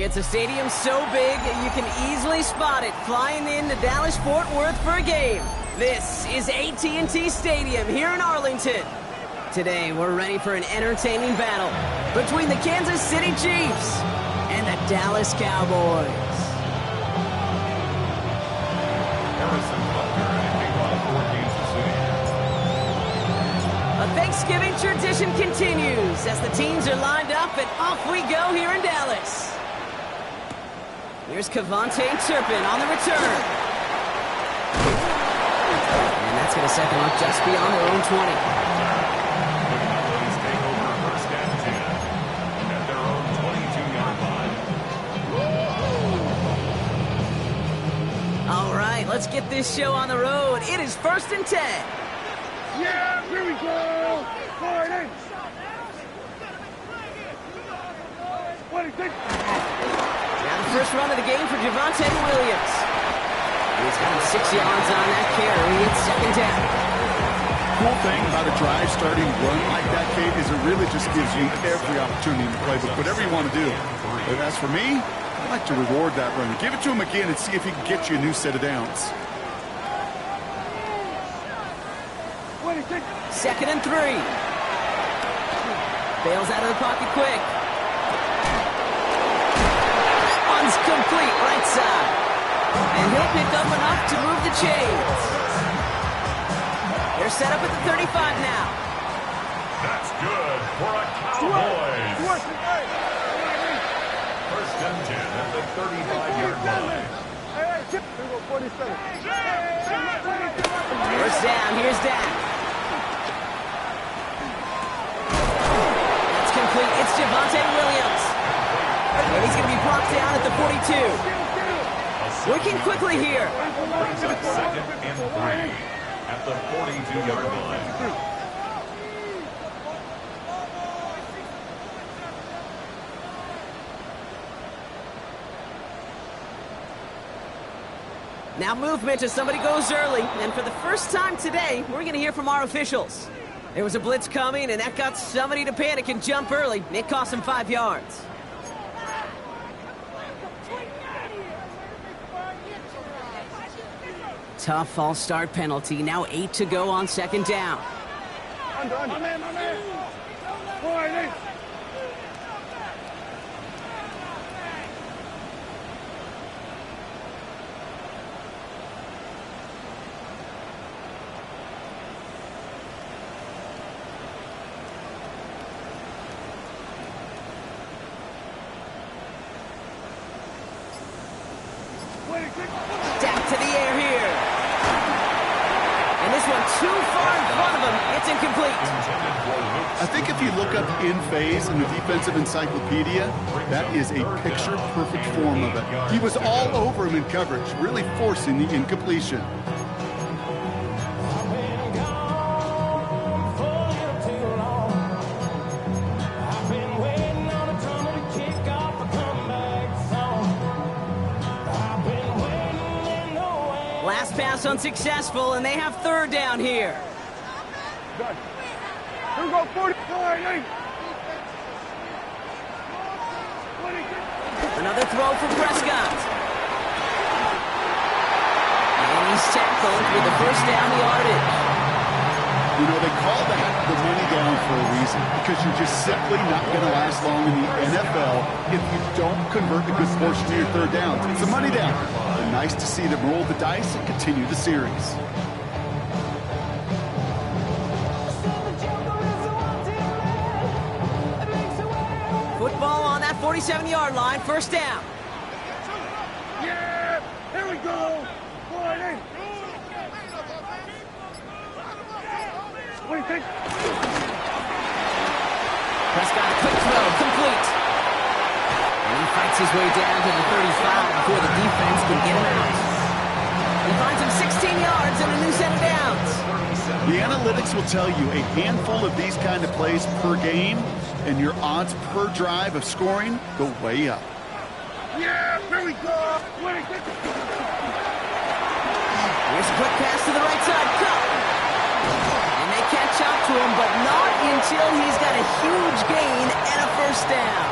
It's a stadium so big you can easily spot it flying into Dallas-Fort Worth for a game. This is AT&T Stadium here in Arlington. Today, we're ready for an entertaining battle between the Kansas City Chiefs and the Dallas Cowboys. A Thanksgiving tradition continues as the teams are lined up and off we go here in Dallas. Here's KaVontae Turpin on the return. And that's going to set them up just beyond their own 20. All right, let's get this show on the road. It is 1st and 10. Yeah, here we go. Forward. What do you think? Now the first run of the game for Javonte Williams. He's got 6 yards on that carry. It's 2nd down. Cool thing about a drive starting run like that, Kate, is it really just gives you every opportunity in the playbook, whatever you want to do. But as for me, I like to reward that run. Give it to him again and see if he can get you a new set of downs. 2nd and 3. Bails out of the pocket quick. That one's complete, right side. And he'll pick up enough to move the chains. They're set up at the 35 now. That's good for a Cowboys. 1st and 10 at the 35-yard line. First down, here's Dak. That's complete. It's Javonte Williams. And he's going to be brought down at the 42. Working quickly here. Brings up 2nd and 3 at the 42-yard line. Now movement as somebody goes early. And for the first time today, we're going to hear from our officials. There was a blitz coming, and that got somebody to panic and jump early. It cost him 5 yards. Tough false start penalty. Now 8 to go on 2nd down. My man. Forward. Dak to the air here. And this one too far in front of him. It's incomplete. I think if you look up in phase in the defensive encyclopedia, that is a picture-perfect form of it. He was all over him in coverage, really forcing the incompletion. Last pass unsuccessful, and they have 3rd down here. Here we go, 40. Another throw for Prescott. And he's tackled with the 1st down yardage. You know, they call that the money down for a reason, because you're just simply not going to last long in the NFL if you don't convert a good portion of your 3rd downs. It's a money down. And nice to see them roll the dice and continue the series. Football on that 47-yard line, 1st down. Yeah, here we go. Forward. What do you think? Prescott, a quick throw, complete. And he fights his way down to the 35 before the defense can get him out. He finds him 16 yards and a new set of downs. The analytics will tell you a handful of these kind of plays per game, and your odds per drive of scoring go way up. Yeah, here we go. What do you think? Here's a quick pass to the right side. Cup. And they catch up to him, but not until he's got a huge gain and a 1st down.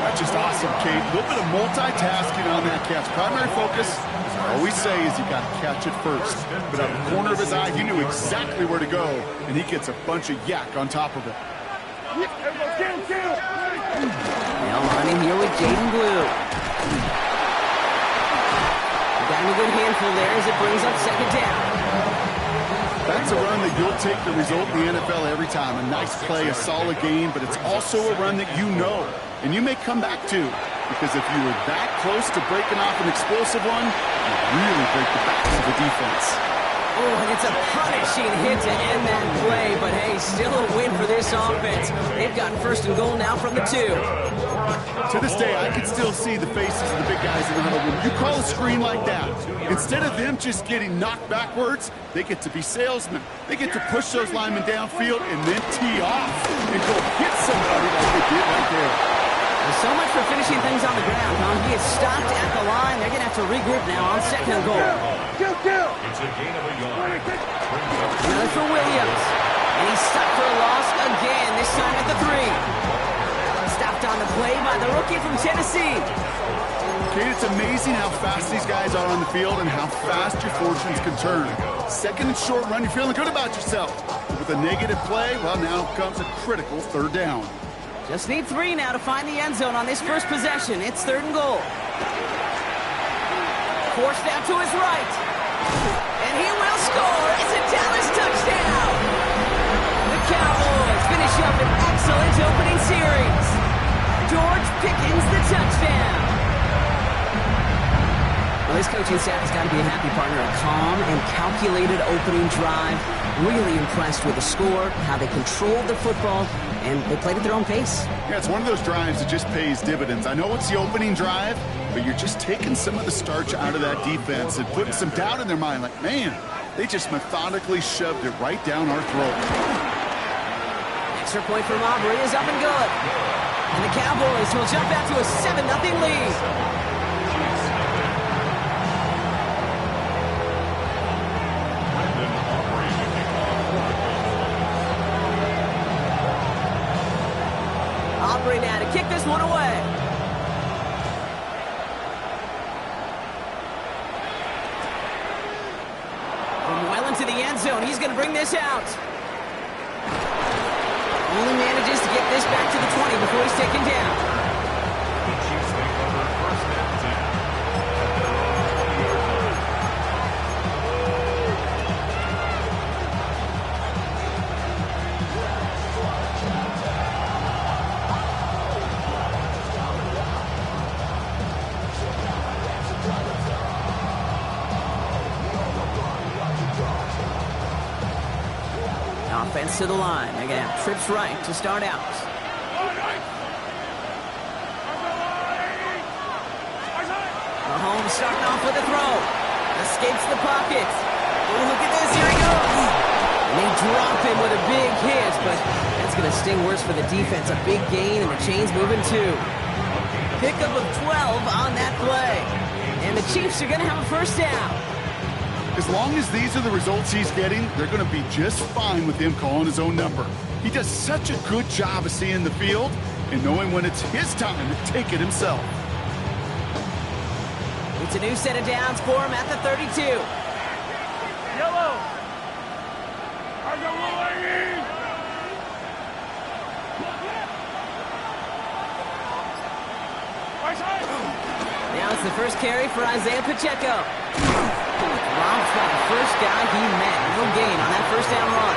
I just awesome, Kate. A little bit of multitasking on that catch. Primary focus, as I always say, is you got to catch it first. But out of the corner of his eye, he knew exactly where to go, and he gets a bunch of yak on top of it. Now running here with Jaden Blue. Got him a good handful there as it brings up second down. That's a run that you'll take the result in the NFL every time. A nice play, a solid game, but it's also a run that you know, and you may come back to. Because if you were that close to breaking off an explosive one, you really break the backs of the defense. Oh, and it's a punishing hit to end that play, but hey, still a win for this offense. They've got first and goal now from the 2. To this day, I can still see the faces of the big guys in the huddle. When you call a screen like that, instead of them just getting knocked backwards, they get to be salesmen. They get to push those linemen downfield and then tee off and go hit somebody like they did right there. So much for finishing things on the ground, huh? He is stopped at the line. They're going to have to regroup now on second and goal. It's a gain of a yard. Another for Williams. And he's stopped for a loss again, this time at the 3. Stopped on the play by the rookie from Tennessee. Kate, it's amazing how fast these guys are on the field and how fast your fortunes can turn. Second and short run, you're feeling good about yourself. But with a negative play, well, now comes a critical third down. Just need 3 now to find the end zone on this first possession. It's third and goal. Forced out to his right. And he will score. It's a Dallas touchdown. The Cowboys finish up an excellent opening series. George Pickens the touchdown. Well, this coaching staff has got to be a happy partner. A calm and calculated opening drive. Really impressed with the score, how they controlled the football, and they played at their own pace. Yeah, it's one of those drives that just pays dividends. I know it's the opening drive, but you're just taking some of the starch out of that defense and putting some doubt in their mind. Like, man, they just methodically shoved it right down our throat. Extra point from Aubrey is up and good. And the Cowboys will jump out to a 7-0 lead. Aubrey now to kick this one away. From well into the end zone, he's going to bring this out. Only manages to get this back to the 20 before he's taken down. The Chiefs make the first and 10 at their own 20-yard line. Offense to the line. They're going to have trips right to start out. Mahomes starting off with a throw. Escapes the pocket. Oh, look at this. Here he goes. And they drop him with a big hit, but that's going to sting worse for the defense. A big gain, and the chain's moving too. Pickup of 12 on that play. And the Chiefs are going to have a first down. As long as these are the results he's getting, they're going to be just fine with him calling his own number. He does such a good job of seeing the field and knowing when it's his time to take it himself. It's a new set of downs for him at the 32. Yellow. Now it's the first carry for Isaiah Pacheco. Robbed by the first guy he met. No gain on that first down run.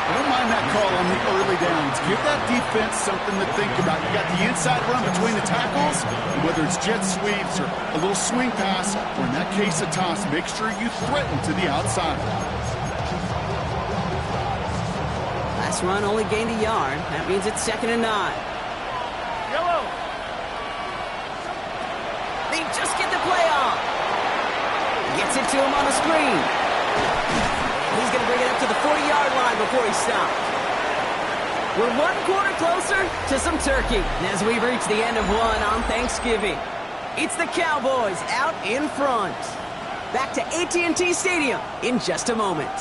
I don't mind that call on the early downs. Give that defense something to think about. You got the inside run between the tackles, and whether it's jet sweeps or a little swing pass, or in that case a toss, make sure you threaten to the outside. Last run only gained a yard. That means it's 2nd and 9. Yellow. They just get the play off. Gets it to him on the screen. He's going to bring it up to the 40-yard line before he stops. We're 1 quarter closer to some turkey as we reach the end of one on Thanksgiving. It's the Cowboys out in front. Back to AT&T Stadium in just a moment.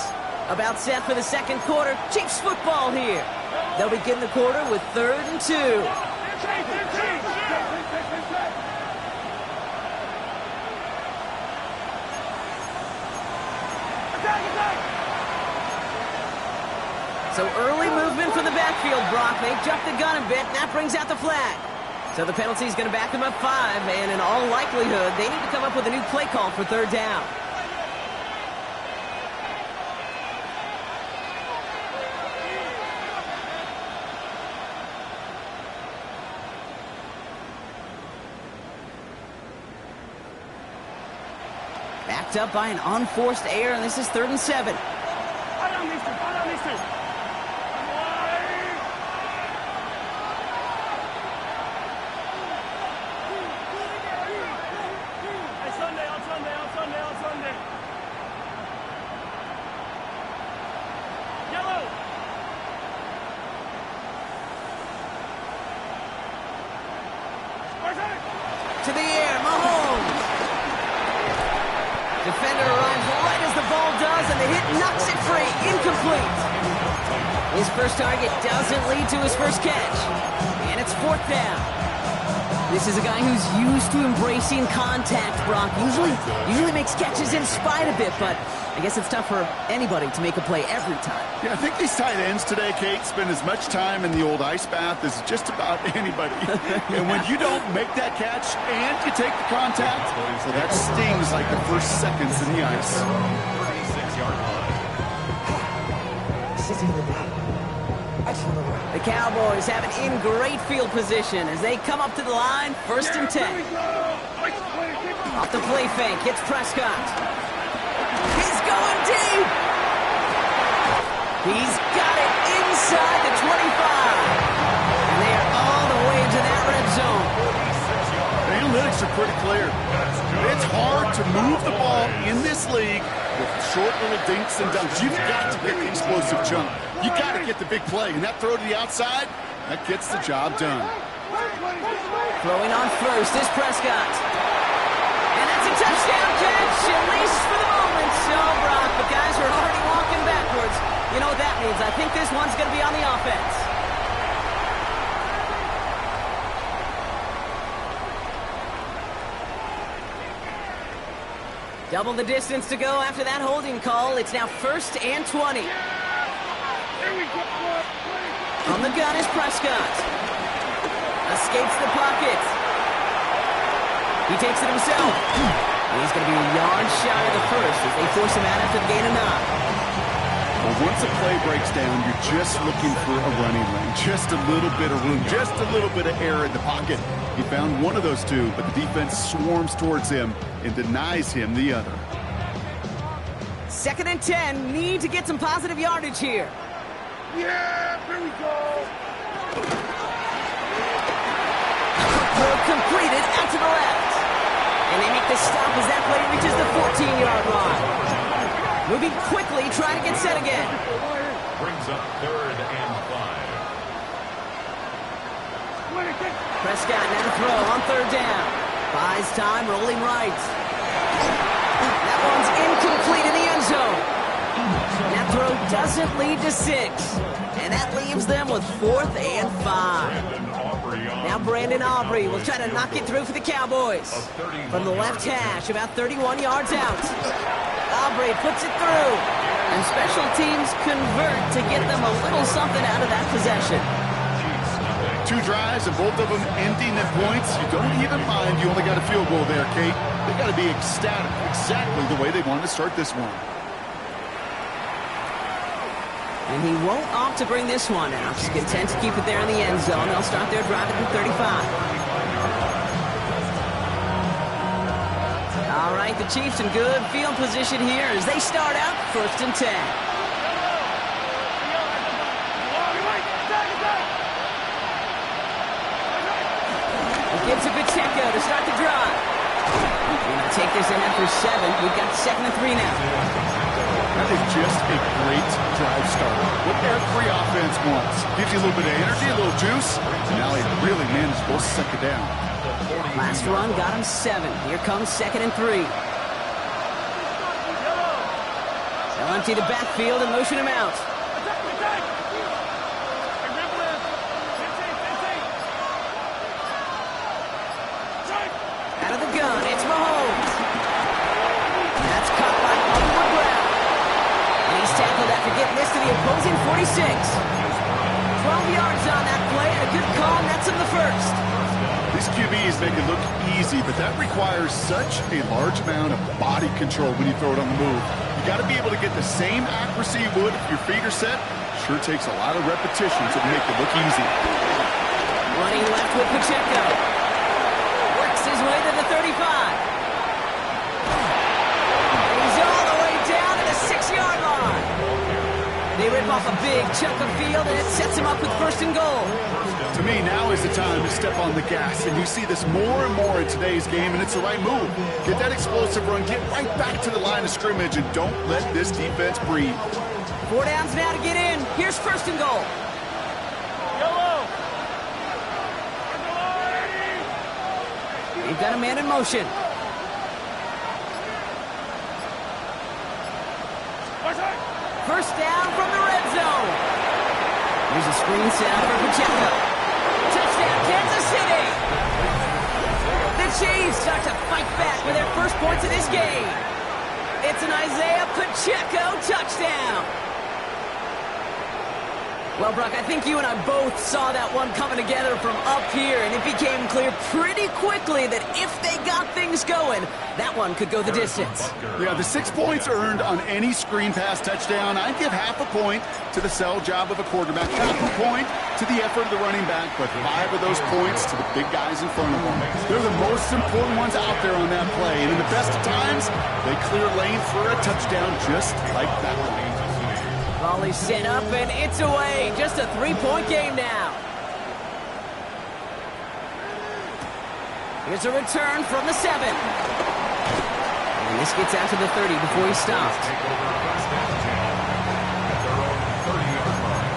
About set for the second quarter. Chiefs football here. They'll begin the quarter with 3rd and 2. So early movement from the backfield, Brock. They jumped the gun a bit, and that brings out the flag. So the penalty is going to back them up 5, and in all likelihood, they need to come up with a new play call for third down. Backed up by an unforced error, and this is 3rd and 7. To the air, Mahomes. Defender arrives right as the ball does, and the hit knocks it free. Incomplete. His first target doesn't lead to his first catch. And it's 4th down. This is a guy who's used to embracing contact, Brock. Usually makes catches in spite of it, but I guess it's tough for anybody to make a play every time. Yeah, I think these tight ends today, Kate, spend as much time in the old ice bath as just about anybody. And when you don't make that catch and you take the contact, well, that stings like the first seconds in the ice. 36-yard line. The Cowboys have it in great field position as they come up to the line, 1st and 10. Off the play fake, hits Prescott. He's going deep. He's got it inside the 25. And they are all the way to that red zone. The analytics are pretty clear. It's hard to move the ball in this league with short little dinks and dunks. You've got to get the explosive jump. You got to get the big play. And that throw to the outside, that gets the job done. Throwing on first is Prescott. And that's a touchdown catch, at least for the moment. So, Brock, the guys are already walking backwards. You know what that means. I think this one's going to be on the offense. Double the distance to go after that holding call. It's now 1st and 20. From the gun is Prescott. Escapes the pocket. He takes it himself. He's going to be a yard shy of the first as they force him out after the gain of 9. Well, once a play breaks down, you're just looking for a running lane. Just a little bit of room, just a little bit of air in the pocket. He found one of those two, but the defense swarms towards him and denies him the other. 2nd and 10. Need to get some positive yardage here. Yeah, here we go. Throw completed out to the left. And they make the stop as that play reaches the 14-yard line. Moving quickly, trying to get set again. Brings up 3rd and 5. Prescott now to throw on 3rd down. Buys time, rolling right. That one's incomplete in the end zone. That throw doesn't lead to 6. And that leaves them with 4th and 5. Now Brandon Aubrey will try to knock it through for the Cowboys. From the left hash, about 31 yards out. Aubrey puts it through. And special teams convert to get them a little something out of that possession. 2 drives and both of them ending in points. You don't even mind you only got a field goal there, Kate. They got to be ecstatic, exactly the way they wanted to start this one. And he won't opt to bring this one out. He's content to keep it there in the end zone. They'll start their drive at the 35. All right, the Chiefs in good field position here as they start out 1st and 10. He gives it Pacheco to start the drive. We're going to take this in after 7. We've got 2nd and 3 now. That is just a great drive starter. What every offense wants. Gives you a little bit of energy, a little juice. And now he really managed to suck it down. Last run got him 7. Here comes 2nd and 3. They'll empty the backfield and motion him out. Out of the gun, it's Mahomes. That's caught by Hollywood Brown. goes in 46. 12 yards on that play, and a good call, and that's in the first. These QBs make it look easy, but that requires such a large amount of body control when you throw it on the move. You got to be able to get the same accuracy you would if your feet are set. Sure takes a lot of repetition to make it look easy. Running left with Pacheco. Works his way to the 35. He's all the way down to the 6-yard line. They rip off a big chunk of field, and it sets him up with first and goal. To me, now is the time to step on the gas, and you see this more and more in today's game, and it's the right move. Get that explosive run, get right back to the line of scrimmage, and don't let this defense breathe. 4 downs now to get in. Here's first and goal. They've got a man in motion. First down from the red zone. Here's a screen set for Pacheco. Touchdown, Kansas City. The Chiefs start to fight back with their first points of this game. It's an Isaiah Pacheco touchdown. Well, Brock, I think you and I both saw that one coming together from up here, and it became clear pretty quickly that if they got things going, that one could go the distance. Yeah, the 6 points earned on any screen pass touchdown. I'd give half a point to the sell job of a quarterback, half a point to the effort of the running back, but 5 of those points to the big guys in front of them. They're the most important ones out there on that play, and in the best of times, they clear lane for a touchdown just like that one. Volley set up, and it's away. Just a 3-point game now. Here's a return from the 7. And this gets out to the 30 before he stops. Take over first and 10 at their own 30-yard line.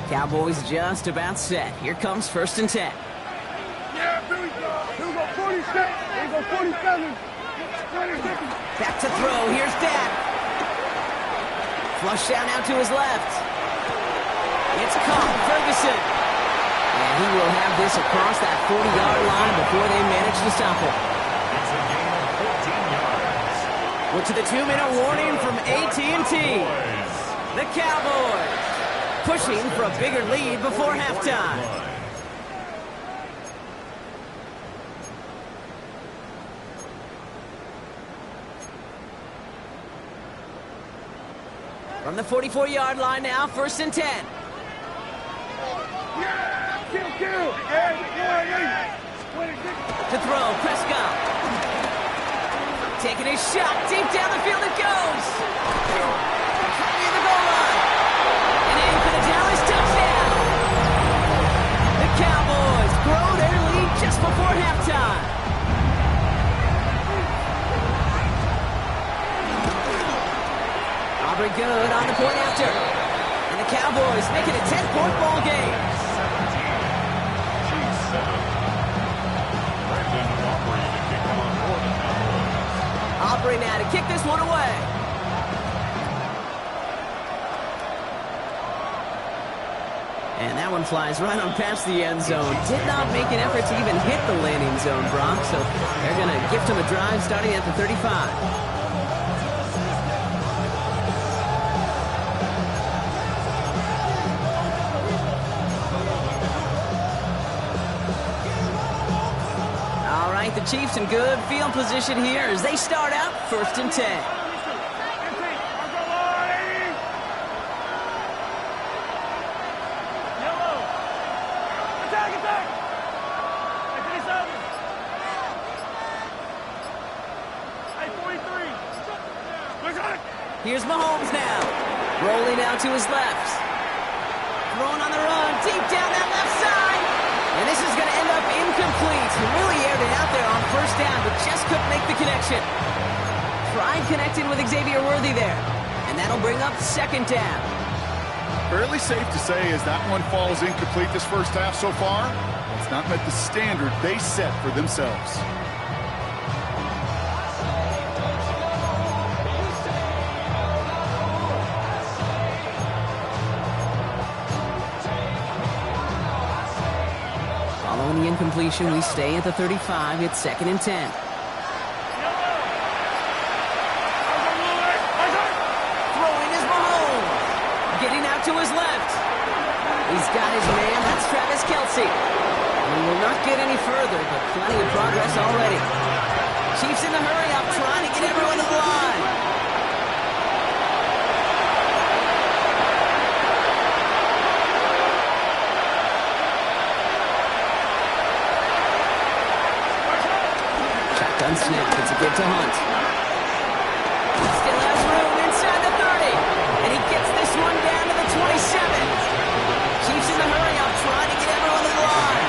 Cowboys just about set. Here comes first and 10. Yeah, here we go. Here we go, 46. Here we go, 47. 26. Back to throw. Here's Dak. Flush down out to his left. It's caught. Ferguson. And he will have this across that 40-yard line before they manage to stop him. It's a gain of 14 yards. Well, to the 2-minute warning from AT&T. The Cowboys pushing for a bigger lead before halftime. From the 44-yard line now, first and 10. Yeah, kill. Yeah, To throw, Prescott. Taking a shot, deep down the field it goes. Near the goal line. And in for the Dallas touchdown. The Cowboys grow their lead just before halftime. Aubrey good on the point after. And the Cowboys make it a 10-point ball game. 17. Chiefs 7. Brandon Aubrey to kick on for the Cowboys. Aubrey now to kick this one away. And that one flies right on past the end zone. Did not make an effort to even hit the landing zone, Brock. So they're going to gift him a drive starting at the 35. The Chiefs in good field position here as they start out first and 10. Here's Mahomes now. Rolling out to his left. Throwing on the run, deep down that left side. And this is going to end up incomplete. He really aired it out there on first down, but just couldn't make the connection. Tried connecting with Xavier Worthy there. And that'll bring up second down. Fairly safe to say as that one falls incomplete this first half so far, it's not met the standard they set for themselves. incompletion. We stay at the 35. It's 2nd and 10. Throwing is Mahomes. Getting out to his left. He's got his man. That's Travis Kelce. And will not get any further, but plenty of progress already. Chiefs in the hurry up, trying to get everyone to the line. Shotgun snap. It's a give to Hunt. Still has room inside the 30. And he gets this one down to the 27. Chiefs in the hurry up, trying to get everyone to the line.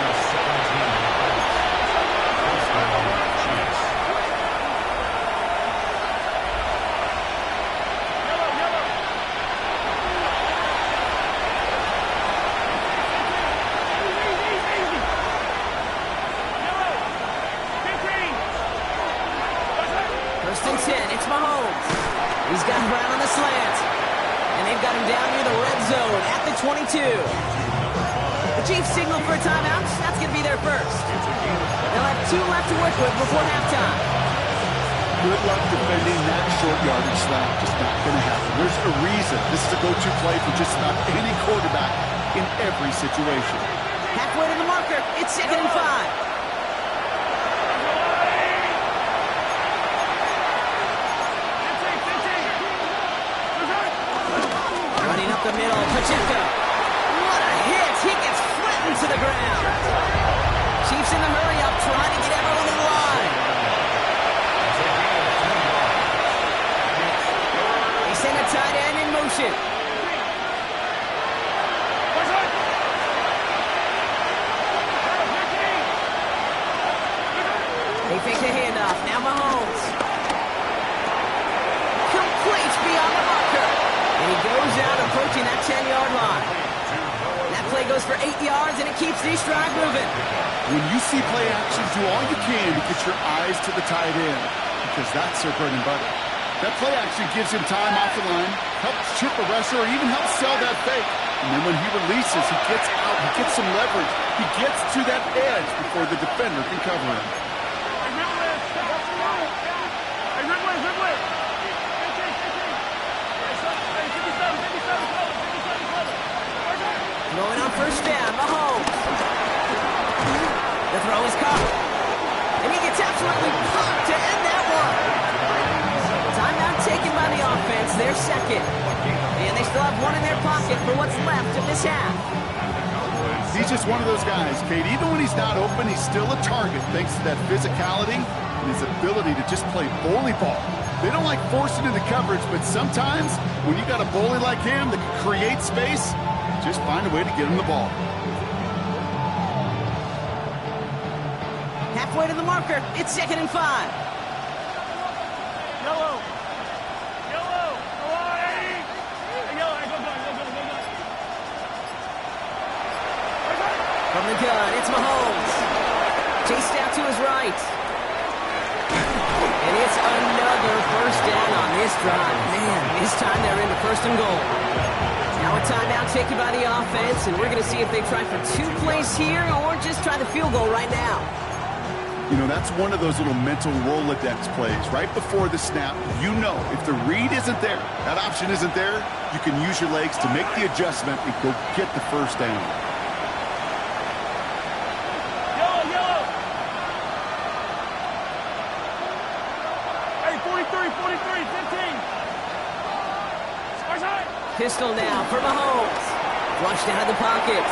First and 10, it's Mahomes. He's got Brown on the slant. And they've got him down near the red zone at the 22. The Chiefs signal for a timeout. That's going to be their first. They'll have 2 left to work with before halftime. Good luck defending that short yardage slap. Just not going to happen. There's a reason this is a go-to play for just about any quarterback in every situation. Halfway to the marker. It's 2nd and 5. Running up the middle, Pacheco. What a hit! He gets flattened to the ground. Chiefs in the hurry up, trying to get everyone in line. They send a tight end in motion. They fake the handoff. Now Mahomes. Complete beyond the marker. And he goes out approaching that 10-yard line. That play goes for 8 yards, and it keeps these drive moving. When you see play action, do all you can to get your eyes to the tight end, because that's their bread and butter. That play action gives him time off the line, helps chip a rusher, or even helps sell that fake. And then when he releases, he gets out, he gets some leverage. He gets to that edge before the defender can cover him. Throwing on first down, Mahomes. The throw is caught. And he gets absolutely pumped to end that one. Timeout taken by the offense, their second. And they still have one in their pocket for what's left of this half. He's just one of those guys, Kate. Even when he's not open, he's still a target thanks to that physicality and his ability to just play bully ball. They don't like forcing into coverage, but sometimes when you got a bully like him that can create space, just find a way to get him the ball. Halfway to the marker. It's 2nd and 5. Yellow. Yellow. Go on, Eddie. Yellow. Go. From the gun, it's Mahomes. Chased out to his right. And it's another first down on this drive. Man, this time they're into 1st and goal. Now a timeout taken by the offense, and we're going to see if they try for 2 plays here or just try the field goal right now. You know, that's one of those little mental Rolodex plays. Right before the snap, you know if the read isn't there, that option isn't there, you can use your legs to make the adjustment and go get the first down. Yellow. Hey, 43, 15. Sparks high. Pistol now for Mahomes. Flushed out of the pocket.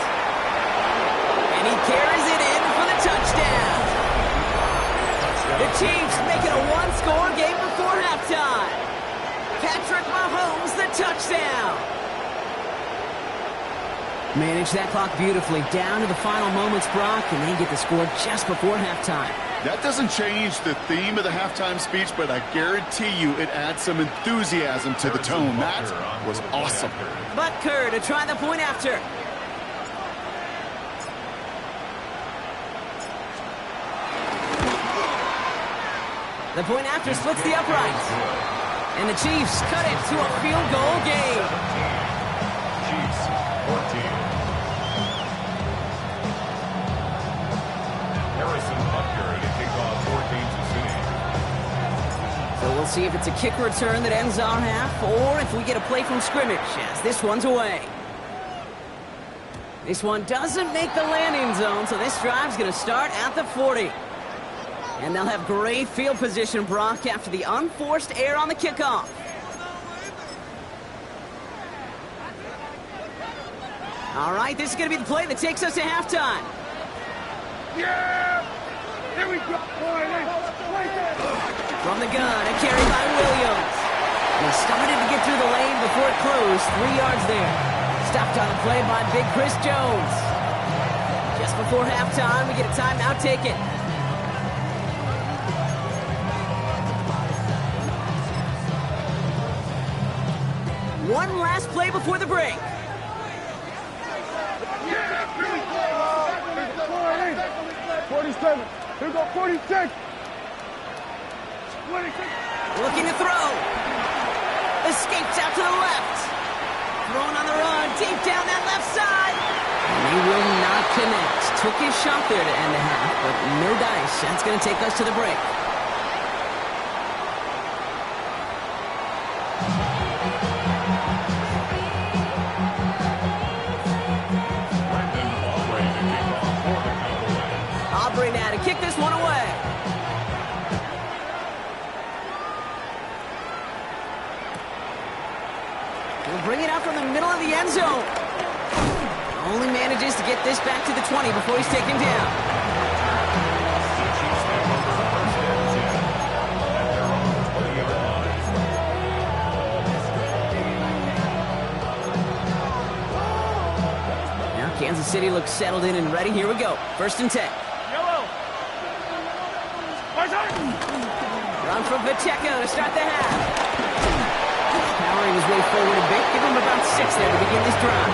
And he carries it in for the touchdown. The Chiefs making a one-score game before halftime. Patrick Mahomes, the touchdown. Manage that clock beautifully down to the final moments, Brock, and they get the score just before halftime. That doesn't change the theme of the halftime speech, but I guarantee you it adds some enthusiasm to the tone. That was awesome. Butker to try the point after. The point after splits the uprights. And the Chiefs cut it to a field goal game. Chiefs 14. see if it's a kick return that ends our half, or if we get a play from scrimmage, as this one's away. This one doesn't make the landing zone, so this drive's going to start at the 40. And they'll have great field position, Brock, after the unforced error on the kickoff. All right, this is going to be the play that takes us to halftime. Yeah! Here we go. From the gun, a carry by Williams. And he started to get through the lane before it closed. 3 yards there. Stopped on the play by Big Chris Jones. Just before halftime, we get a timeout taken. One last play before the break. 47. Here we go, 46. 26. Looking to throw. Escapes out to the left. Thrown on the run, deep down that left side. And he will not connect. Took his shot there to end the half, but no dice. That's going to take us to the break. Aubrey now to kick this one away. We'll bring it out from the middle of the end zone. Only manages to get this back to the 20 before he's taken down. Now Kansas City looks settled in and ready. Here we go. 1st and 10. Run from Pacheco to start the half. Powering his way forward a bit. Give him about 6 there to begin this drive.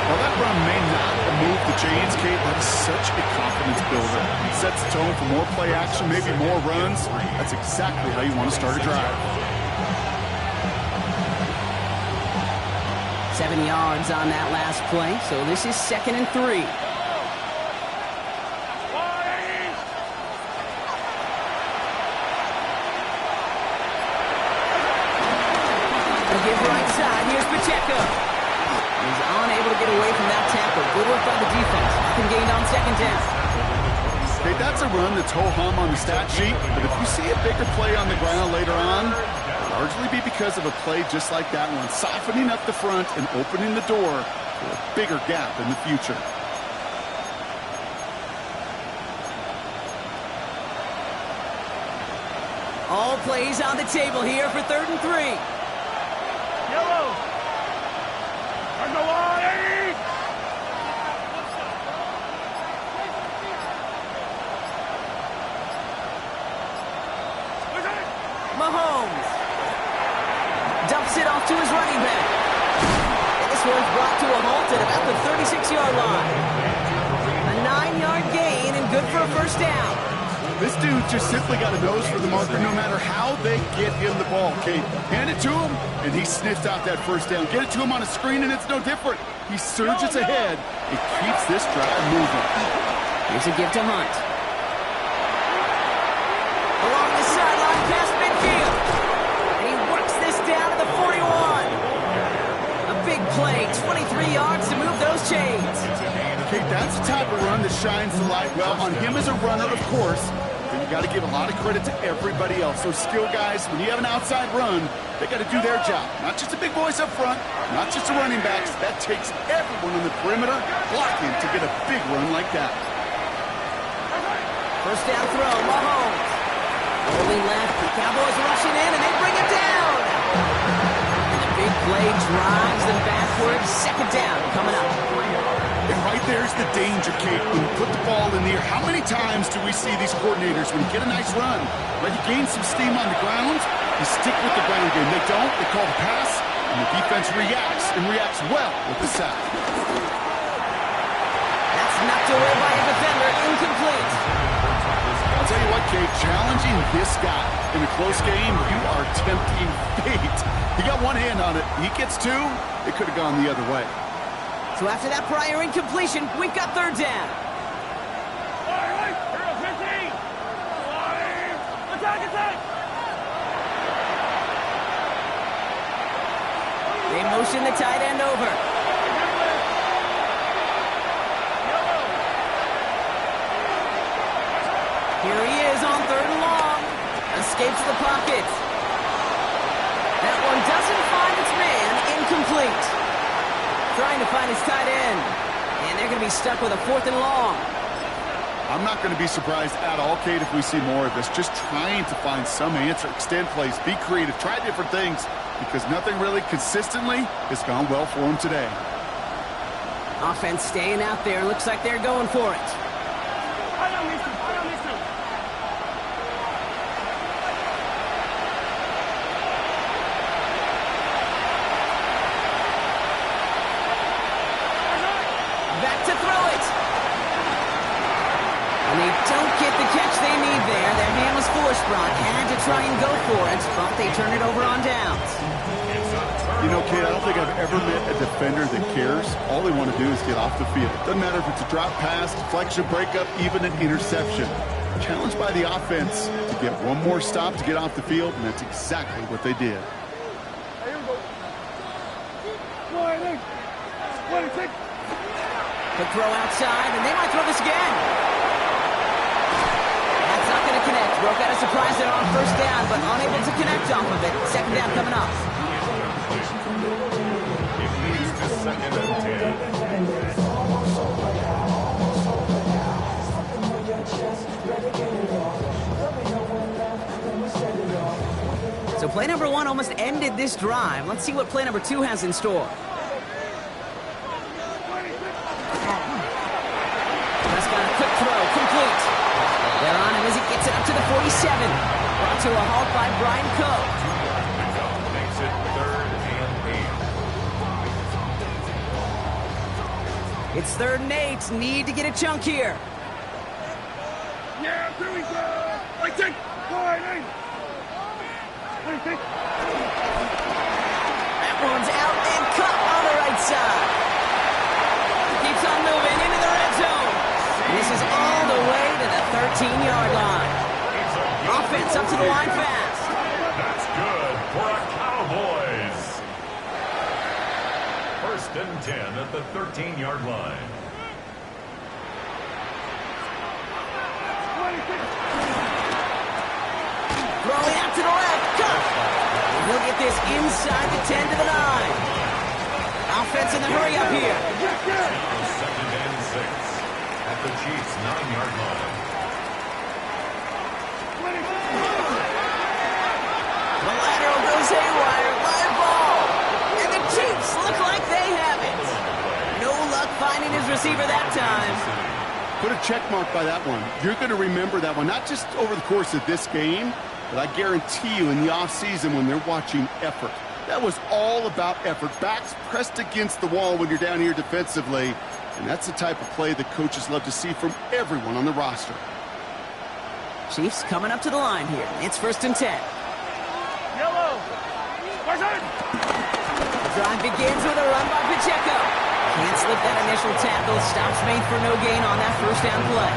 Well, that run may not move the chains, Kate, but it's such a confidence builder. It sets the tone for more play action, maybe more runs. That's exactly how you want to start a drive. 7 yards on that last play, so this is 2nd and 3. Give right side, here's Pacheco. He's unable to get away from that tackle. Good work by the defense. Nothing gained on 2nd down. Okay, that's a run that's ho-hum on the stat sheet, but if you see a bigger play on the ground later on, it'll largely be because of a play just like that one, softening up the front and opening the door for a bigger gap in the future. All plays on the table here for 3rd and 3. Yellow. On the line. Mahomes dumps it off to his running back. And this one's brought to a halt at about the 36-yard line. A 9-yard gain and good for a 1st down. This dude just simply got a nose for the marker no matter how they get him the ball, Kate. Hand it to him, and he sniffs out that 1st down. Get it to him on a screen, and it's no different. He surges ahead. It keeps this drive moving. Here's a give to Hunt. Along the sideline past midfield. And he works this down to the 41. A big play, 23 yards to move those chains. Kate, that's the type of run that shines the light well on him as a runner, of course. But you got to give a lot of credit to everybody else. Those skill guys, when you have an outside run, they got to do their job. Not just the big boys up front, not just the running backs. That takes everyone on the perimeter blocking to get a big run like that. 1st down throw, Mahomes. Rolling left, the Cowboys rushing in, and they bring him down. And the big play drives them backwards. 2nd down coming up. And right there's the danger, Kate. When you put the ball in the air, how many times do we see these coordinators, when you get a nice run, let you gain some steam on the ground, you stick with the ground game. They don't, they call the pass, and the defense reacts, and reacts well with the sack. That's knocked away by a defender, incomplete. I'll tell you what, Kate, challenging this guy in a close game, you are tempting fate. He got one hand on it. He gets 2, it could have gone the other way. So after that prior incompletion, we've got 3rd down. motion the tight end over. Here he is on 3rd and long. Escapes the pocket. That one doesn't find its man. Incomplete. Trying to find his tight end. And they're going to be stuck with a 4th and long. I'm not going to be surprised at all, Kate, if we see more of this. Just trying to find some answer, extend plays, be creative, try different things, because nothing really consistently has gone well for him today. Offense staying out there. Looks like they're going for it. Back to throw it. And they don't get the catch they need there. Their hand was forced, Brock. Had to try and go for it, but they turn it over on downs. You know, Kate, I don't think I've ever met a defender that cares. All they want to do is get off the field. Doesn't matter if it's a drop pass, deflection, breakup, even an interception. Challenged by the offense to get one more stop to get off the field, and that's exactly what they did. Quick throw outside, and they might throw this again. That's not going to connect. Broke out a surprise there on 1st down, but unable to connect off of it. 2nd down coming up. It leads to 2nd and 10. So play number 1 almost ended this drive. Let's see what play number 2 has in store. Prescott, a quick throw, complete. They're on him as he gets it up to the 47. Brought to a halt by Brian Coe. Makes it 3rd and 8. It's 3rd and 8. Need to get a chunk here. Yeah, here we go. I take 1, 8. That one's out and cut on the right side. Keeps on moving into the red zone. This is all the way to the 13-yard line. Offense up to the line fast. That's good for our Cowboys. 1st and 10 at the 13-yard line. Throwing out to the left. Cut. He'll get this inside the 10 to the 9. Offense in the hurry up here. 2nd and 6 at the Chiefs' 9-yard line. The lateral goes haywire. Live ball. And the Chiefs look like they have it. No luck finding his receiver that time. Put a check mark by that one. You're going to remember that one, not just over the course of this game, but I guarantee you in the offseason when they're watching effort. That was all about effort. Backs pressed against the wall when you're down here defensively, and that's the type of play that coaches love to see from everyone on the roster. Chiefs coming up to the line here. It's 1st and 10. Yellow. The drive begins with a run by Pacheco. Can't slip that initial tackle. Stops made for no gain on that 1st down play.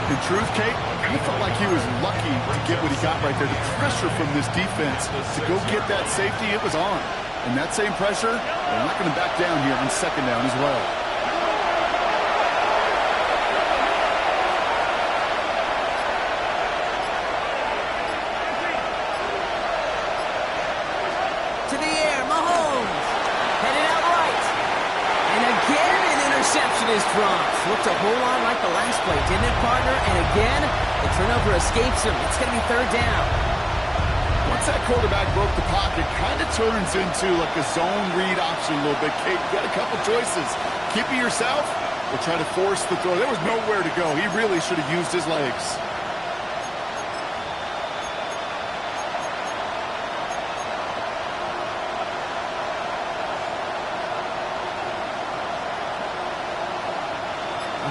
In truth, Kate, I felt like he was lucky to get what he got right there. The pressure from this defense to go get that safety, it was on. And that same pressure, they're not going to back down here on 2nd down as well. To the air, Mahomes. Headed out right. And again, an interception is dropped. Looked a whole lot like the last play, didn't it, partner? And again, the turnover escapes him. It's going to be 3rd down. Once that quarterback broke the pocket, kind of turns into like a zone read option a little bit. Kate, you got a couple choices. Keep it yourself or try to force the throw. There was nowhere to go. He really should have used his legs.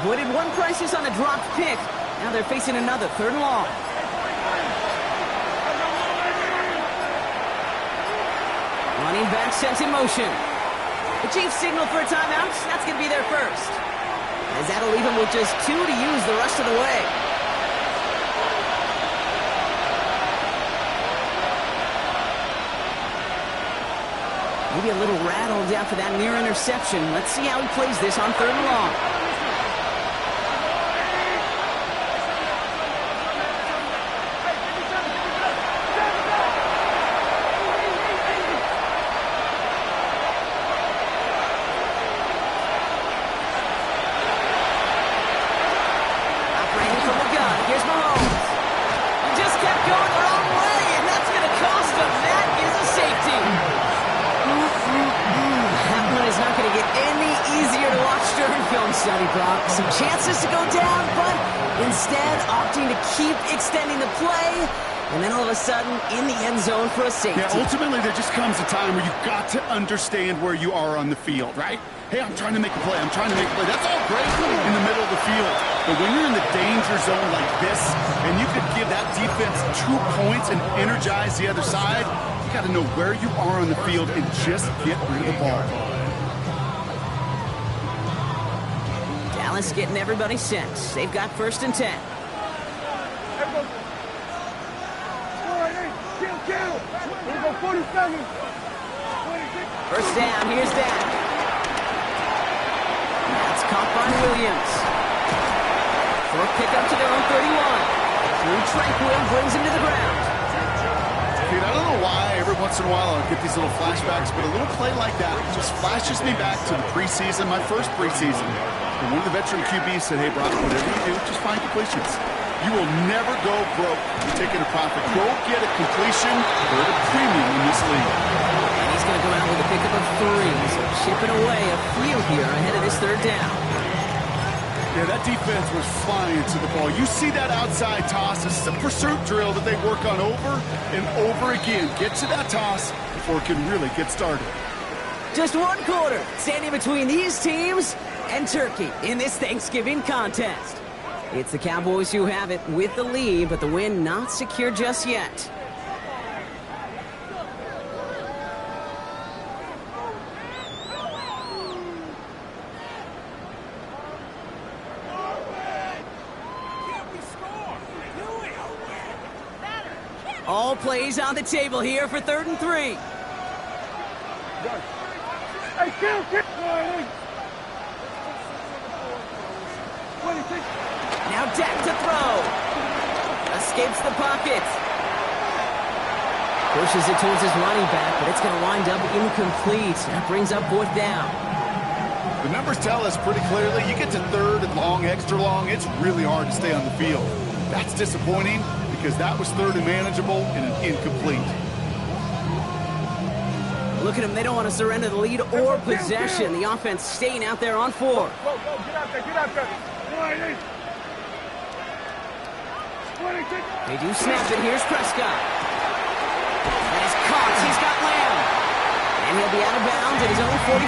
Avoided one crisis on a dropped pick. Now they're facing another 3rd and long. Running back sent in motion. The Chiefs signal for a timeout. That's going to be their first. As that'll leave them with just 2 to use the rest of the way. Maybe a little rattled after that near interception. Let's see how he plays this on 3rd and long. Operating from the gun. Here's Mahomes. He just kept going the wrong way, and that's going to cost him. That is a safety. That one is not going to get any easier to watch during film study, Brock. Some chances to go down, but instead opting to keep extending the play, and then all of a sudden in the end zone for a safety. Yeah, ultimately there just comes a time where you've got to understand where you are on the field, right? Hey, I'm trying to make a play. I'm trying to make a play. That's all great in the middle of the field. But when you're in the danger zone like this, and you could give that defense 2 points and energize the other side, you got to know where you are on the field and just get rid of the ball. Dallas getting everybody set. They've got 1st and 10. Kill. Here we go, 47. 1st down, here's Dak. That's caught by Williams. Short pickup to their own 31. Drew Tranquill brings him to the ground. Dude, I don't know why every once in a while I'll get these little flashbacks, but a little play like that just flashes me back to the preseason, my first preseason. And one of the veteran QBs said, hey, Brock, whatever you do, just find completions. You will never go broke taking a profit. Go get a completion or a premium in this league. And he's going to go out with a pickup of 3. So chipping away a few here ahead of this 3rd down. Yeah, that defense was flying to the ball. You see that outside toss. This is a pursuit drill that they work on over and over again. Get to that toss before it can really get started. Just 1 quarter standing between these teams and Turkey in this Thanksgiving contest. It's the Cowboys who have it with the lead, but the win not secure just yet. All plays on the table here for 3rd and 3. Hey, kill. 26. Now Dak to throw. Escapes the pocket. Pushes it towards his running back, but it's going to wind up incomplete. That brings up 4th down. The numbers tell us pretty clearly, you get to 3rd and long, extra long, it's really hard to stay on the field. That's disappointing because that was 3rd and manageable and an incomplete. Look at them. They don't want to surrender the lead or possession. The offense staying out there on 4. Go. Get out there. 26. They do snap it. Here's Prescott. And he's caught. He's got Lamb. And he'll be out of bounds at his own 45.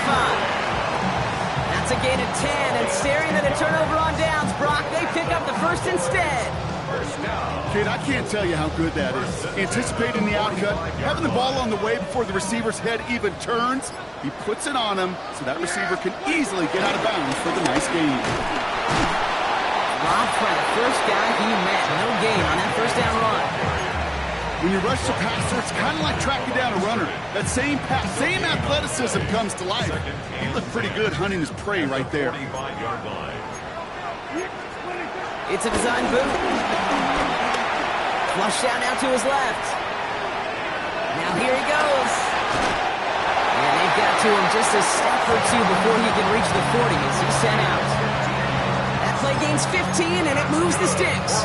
That's a gain of 10. And staring at a turnover on downs, Brock, they pick up the 1st instead. Kid, I can't tell you how good that is. Anticipating the outcut, having the ball on the way before the receiver's head even turns, he puts it on him so that receiver can easily get out of bounds for the nice gain. Robbed by the first guy he met. No gain on that 1st down run. When you rush the passer, it's kind of like tracking down a runner. That same pass, same athleticism comes to life. He looked pretty good hunting his prey right there. It's a design boot. Flushed out now to his left. Now here he goes. And they've got to him just a step or 2 before he can reach the 40 as he's sent out. That play gains 15 and it moves the sticks.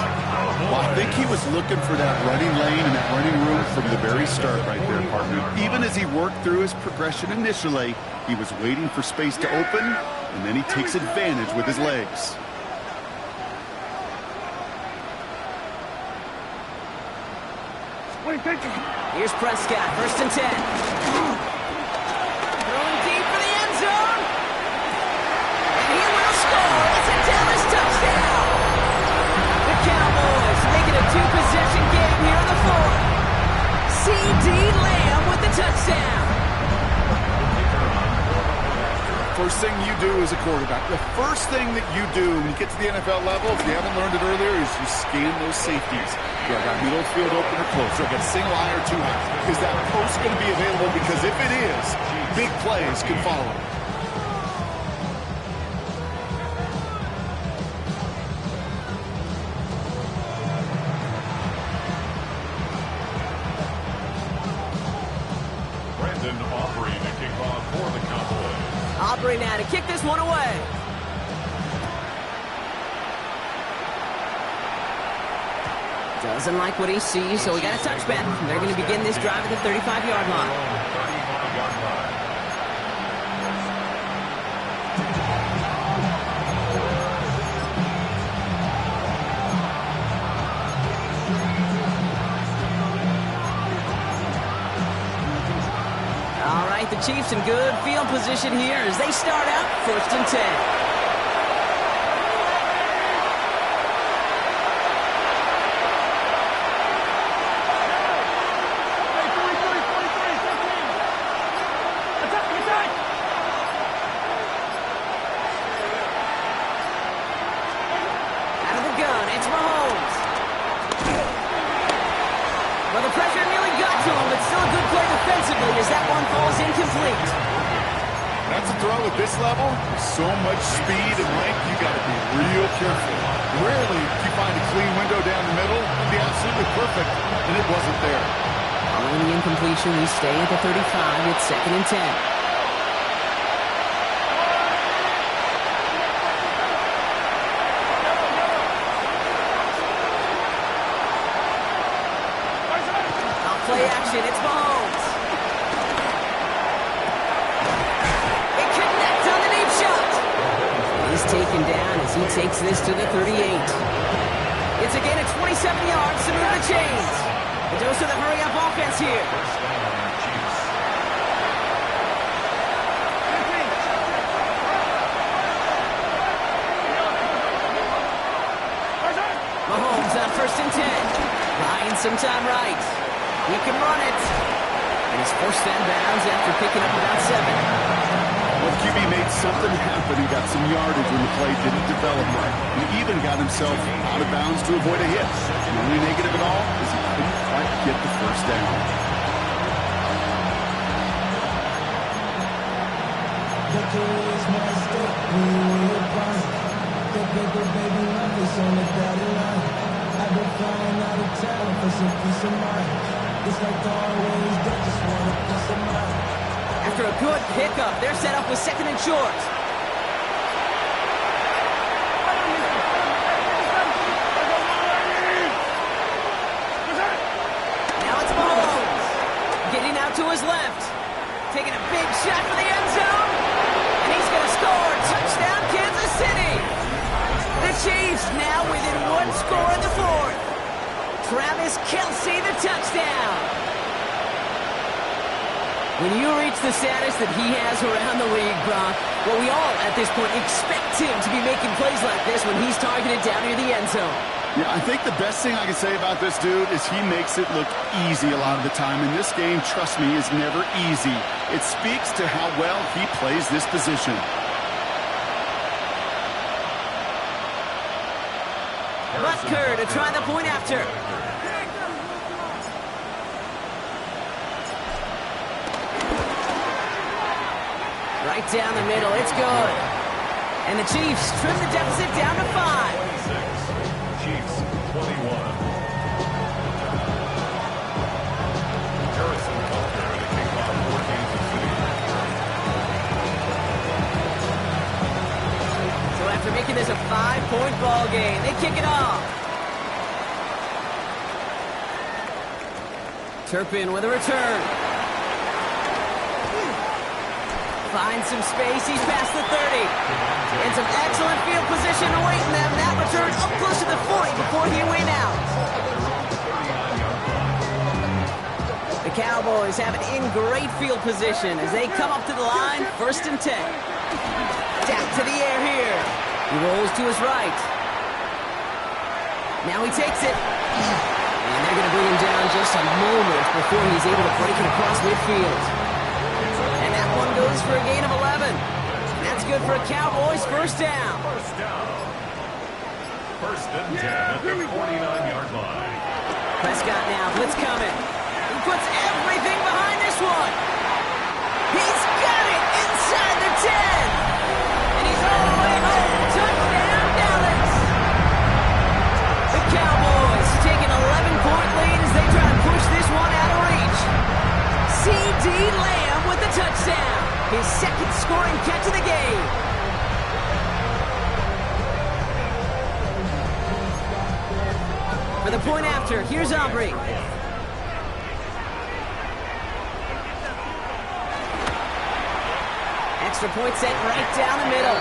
Well, I think he was looking for that running lane and that running room from the very start right there, partner. Even as he worked through his progression initially, he was waiting for space to open, and then he takes advantage with his legs. Here's Prescott, 1st and 10. Throwing deep for the end zone. And he will score. It's a Dallas touchdown. The Cowboys making a 2-possession game here in the 4th. C.D. Lamb with the touchdown. first thing you do as a quarterback, the first thing that you do when you get to the NFL level, if you haven't learned it earlier, is you scan those safeties. Do I got middle field open or close? Do I got a single eye or two high? Is that post going to be available? Because if it is, big plays can follow. Aubrey to kick off for the Cowboys. Aubrey now to kick this one away. Doesn't like what he sees, so we got a touchback. They're going to begin this drive at the 35-yard line. 35-yard line. All right, the Chiefs in good field position here as they start out 1st and 10. Well, the pressure nearly got to him, but still a good play defensively as that one falls incomplete. That's a throw at this level. So much speed and length, you got to be real careful. Rarely do you find a clean window down the middle. It'd be absolutely perfect, and it wasn't there. Following the incompletion, we stay at the 35. It's 2nd and 10. Play action, it's Mahomes. It connects on the deep shot. He's taken down as he takes this to the 38. It's a gain of 27 yards to move the chains. The dose of the hurry-up offense here. Mahomes on 1st and 10. Buying some time right. He can run it. And he's forced out of bounds after picking up about 7. Well, QB made something happen. He got some yardage when the play didn't develop right. He even got himself out of bounds to avoid a hit. The only negative at all is he couldn't quite get the first down. After a good pickup, they're set up with 2nd and short. Now it's Mahomes. Getting out to his left. Taking a big shot for the end zone. And he's going to score. Touchdown, Kansas City. The Chiefs now within 1 score in the 4th. Travis Kelce, the touchdown. When you reach the status that he has around the league, Brock, well, we all, at this point, expect him to be making plays like this when he's targeted down near the end zone. Yeah, I think the best thing I can say about this dude is he makes it look easy a lot of the time. And this game, trust me, is never easy. It speaks to how well he plays this position. Butker to try the point after. Right down the middle, it's good. And the Chiefs trim the deficit down to 5. 26, Chiefs 21. Harrison Butker to kick off for Kansas City. So after making this a 5-point ball game, they kick it off. Turpin with a return. Finds some space, he's past the 30. And some excellent field position awaiting them. That return up close to the 40 before he went out. The Cowboys have it in great field position as they come up to the line, 1st and 10. Down to the air here. He rolls to his right. Now he takes it. And they're going to bring him down just a moment before he's able to break it across midfield. And that one goes for a gain of 11. That's good for a Cowboys first down. First down. First and 10 at the 49-yard line. Prescott now, blitz coming. He puts everything behind this one. He's got it inside the 10. And he's all the way home. Touchdown, Dallas. The Cowboys take an 11-point lead as they try to push this one out of reach. C.D. Lamb with the touchdown. His second scoring catch of the game. For the point after, here's Aubrey. Extra point set right down the middle.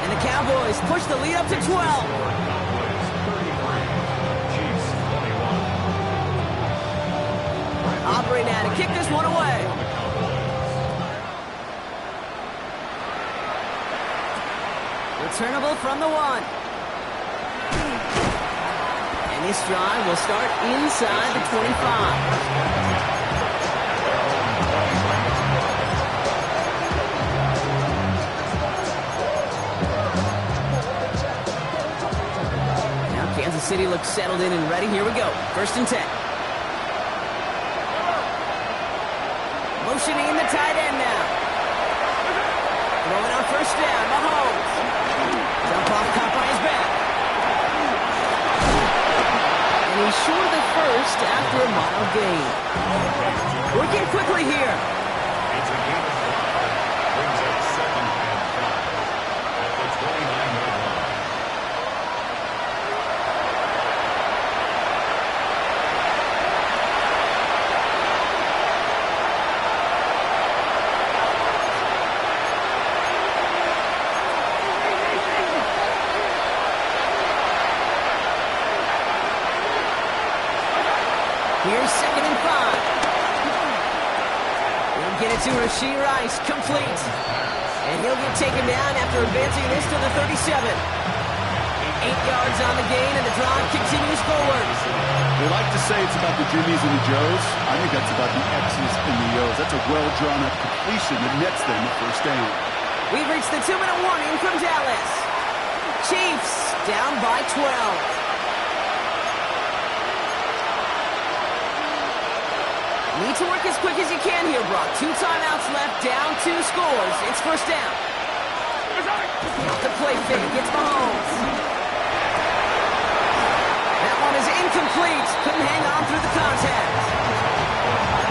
And the Cowboys push the lead up to 12. Aubrey now to kick this one away. Returnable from the 1. And this drive will start inside the 25. Kansas City looks settled in and ready. Here we go. First and 10. Motioning the tight end now. Throwing on first down. Mahomes. Jump off caught by his back. And he's short of the first after a mile gain. Working quickly here. It's a game of 5. Brings up 7 and 5 at the 29-yard line. Here's second and 5. They'll get it to Rashee Rice, complete. And he'll get taken down after advancing this to the 37. 8 yards on the gain, and the drive continues forward. They like to say it's about the Jimmies and the Joes. I think that's about the X's and the O's. That's a well-drawn-up completion that nets them the first down. We've reached the 2-minute warning from Dallas. Chiefs down by 12. Need to work as quick as you can here, Brock. 2 timeouts left, down 2 scores. It's first down. The play fake gets Mahomes. That one is incomplete. Couldn't hang on through the contact.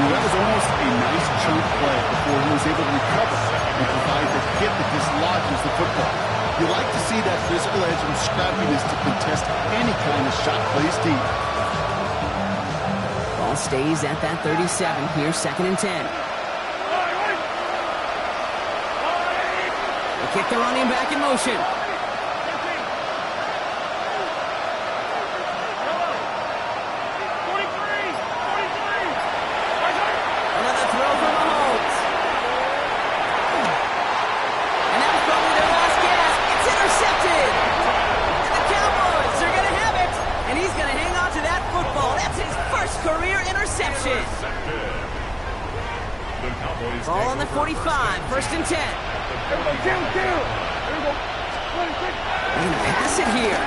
Well, that was almost a nice chunk play before he was able to recover and provide the hit that dislodges the football. You like to see that physical edge and scrappiness to contest any kind of shot plays deep. Ball stays at that 37. Here's second and 10. They kick the running back in motion. Another throw from Mahomes. And that was probably their last gasp. It's intercepted. And the Cowboys are going to have it. And he's going to hang on to that football. That's his first career interception. Ball on the 45, first and 10. And pass it here.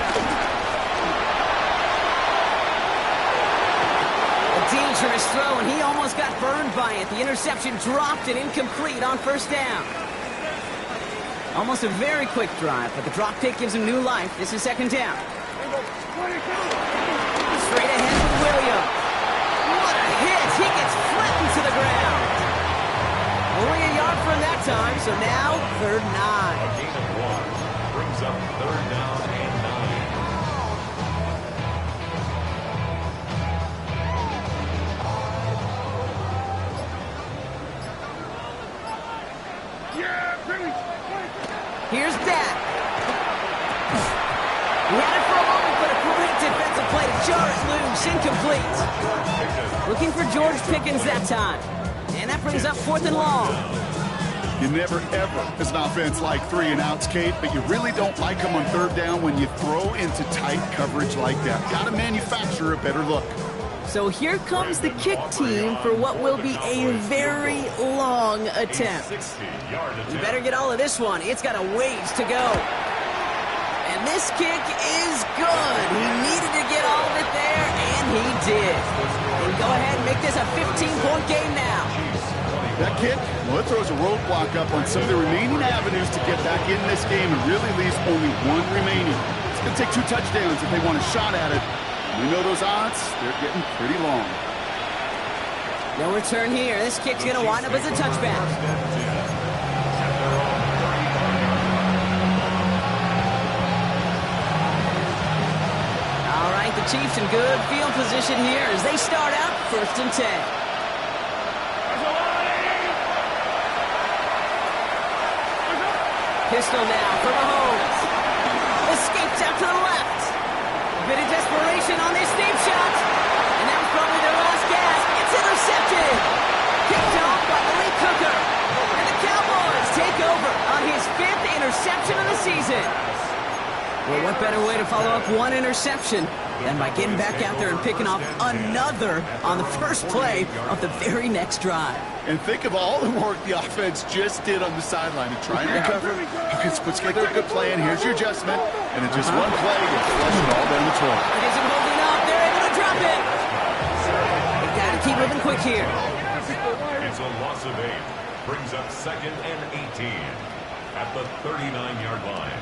A dangerous throw, and he almost got burned by it. The interception dropped and incomplete on first down. Almost a very quick drive, but the drop kick gives him new life. This is second down. Straight ahead with Williams. What a hit! He gets flattened to the ground. Only a yard from that time, so now third and 9. A gain of 1 brings up third down and 9. 9. Here's Dak. He had it for a moment, but a great defensive play to jar it loose, incomplete. Looking for George Pickens that time. And that brings up fourth and long. You never, ever, as an offense, like 3 and outs, Kate, but you really don't like them on third down when you throw into tight coverage like that. Got to manufacture a better look. So here comes the kick team for what will be a very long attempt. You better get all of this one. It's got a ways to go. And this kick is good. He needed to get all of it there, and he did. And go ahead and make this a 15-point game now. That kick, well, it throws a roadblock up on some of the remaining avenues to get back in this game and really leaves only one remaining. It's going to take 2 touchdowns if they want a shot at it. We know those odds, they're getting pretty long. No return here. This kick's going to wind up as a touchback. All right, the Chiefs in good field position here as they start out 1st and 10. Pistol now for Mahomes. Escapes out to the left. A bit of desperation on this deep shot. And that was probably their last gasp. It's intercepted. Picked off by Malik Hooker. And the Cowboys take over on his 5th interception of the season. Well, what better way to follow up one interception than by getting back out there and picking off another on the first play of the very next drive. And think of all the work the offense just did on the sideline to try and recover. Hawkins puts together a good plan. Here's your adjustment. And in just one play, you'll flush it all down the toilet. It isn't holding up. They're able to drop it. They've got to keep moving quick here. It's a loss of 8. Brings up 2nd and 18 at the 39-yard line.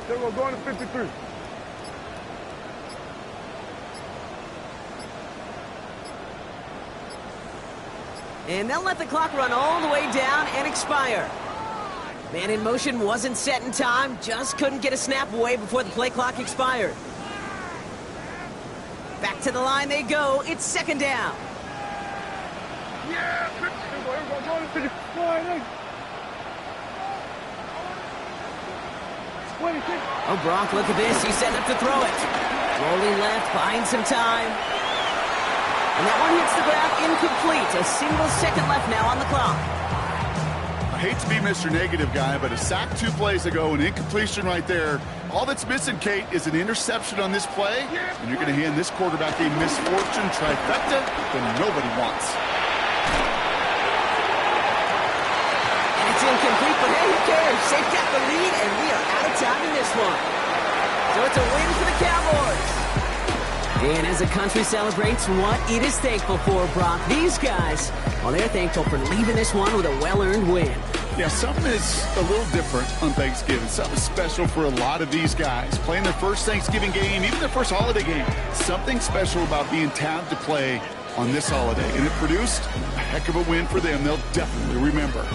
They're going to go on to 53. And they'll let the clock run all the way down and expire. Man in motion wasn't set in time, just couldn't get a snap away before the play clock expired. Back to the line they go. It's 2nd down. Yeah, they're going to go on to 54. Oh, Brock, look at this. He's setting up to throw it. Rolling left, buying some time. And that one hits the ground incomplete. A single second left now on the clock. I hate to be Mr. Negative guy, but a sack 2 plays ago, an incompletion right there. All that's missing, Kate, is an interception on this play, and you're going to hand this quarterback a misfortune trifecta that nobody wants. And it's incomplete, but hey, who cares? They've got the lead, and we are out of time in this one. So it's a win for the Cowboys. And as the country celebrates what it is thankful for, Brock, these guys, well, they're thankful for leaving this one with a well-earned win. Yeah, something is a little different on Thanksgiving. Something special for a lot of these guys. Playing their first Thanksgiving game, even their first holiday game. Something special about being tabbed to play on this holiday. And it produced a heck of a win for them. They'll definitely remember.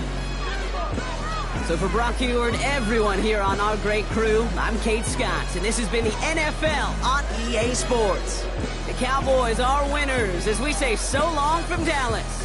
So for Brock Huard, everyone here on our great crew, I'm Kate Scott, and this has been the NFL on EA Sports. The Cowboys are winners as we say so long from Dallas.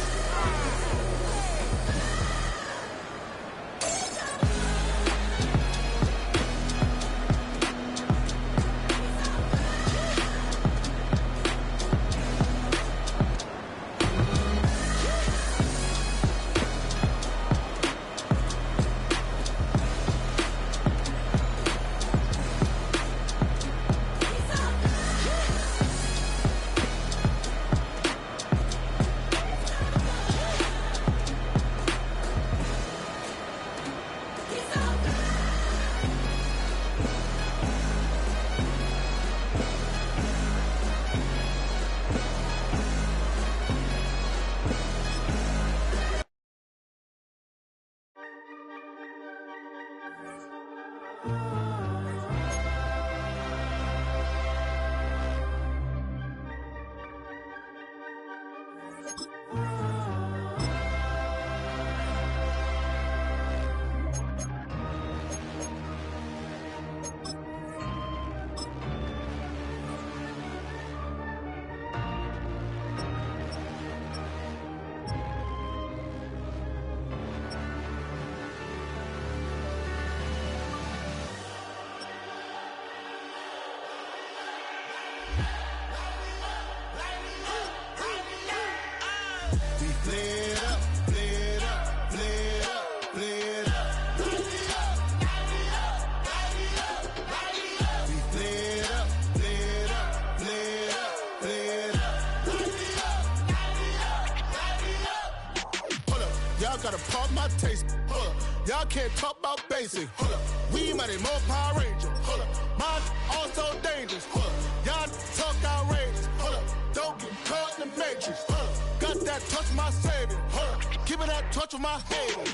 my taste. Hold up. Y'all can't talk about basic. Hold up. We mighty more Power Ranger. Hold up. Mine also dangerous. Hold up. Y'all talk outrageous. Hold up. Don't get caught in the matrix. Hold up. Got that touch of my savior. Hold up. Give it that touch of my hater.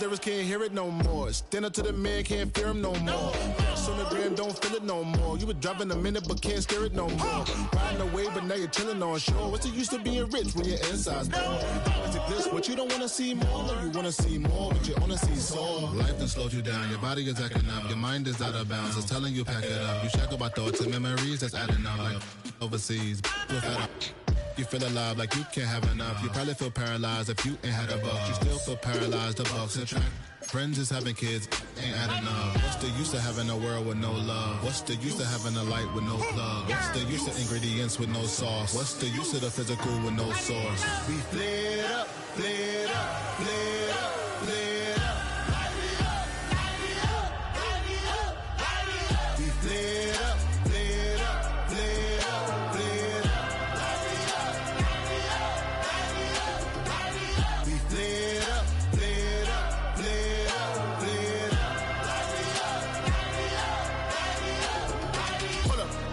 Lyrics can't hear it no more. Stand up to the man, can't fear him no more. On the gram, don't feel it no more. You were driving a minute, but can't steer it no more. Riding away, but now you're chilling on shore. What's the use to being rich when your inside's poor? Is it this? What you don't wanna see more? You wanna see more, but you wanna see sore. Life done slowed you down. Your body is acting up. Your mind is out of bounds. It's telling you pack it up. You shackle by thoughts and memories that's adding up. Like overseas, you feel alive like you can't have enough. You probably feel paralyzed if you ain't had a buck. You still feel paralyzed, the bucks and track. Friends is having kids, ain't adding up. What's the use of having a world with no love? What's the use of having a light with no plug? What's the use of ingredients with no sauce? What's the use of the physical with no source? We flared up, flared up, flared up, flared up. Light it up, light it up, light it up, light it up. We flared up, flared up, flared up, flared up. Light it up, light it up, light it up, light it up. We flared up, flared up.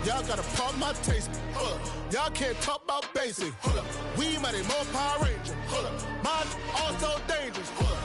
Y'all gotta pardon my taste. Hold up. Y'all can't talk about basic. Hold up. We mighty more Power Ranger. Hold up. Mine also dangerous. Hold up.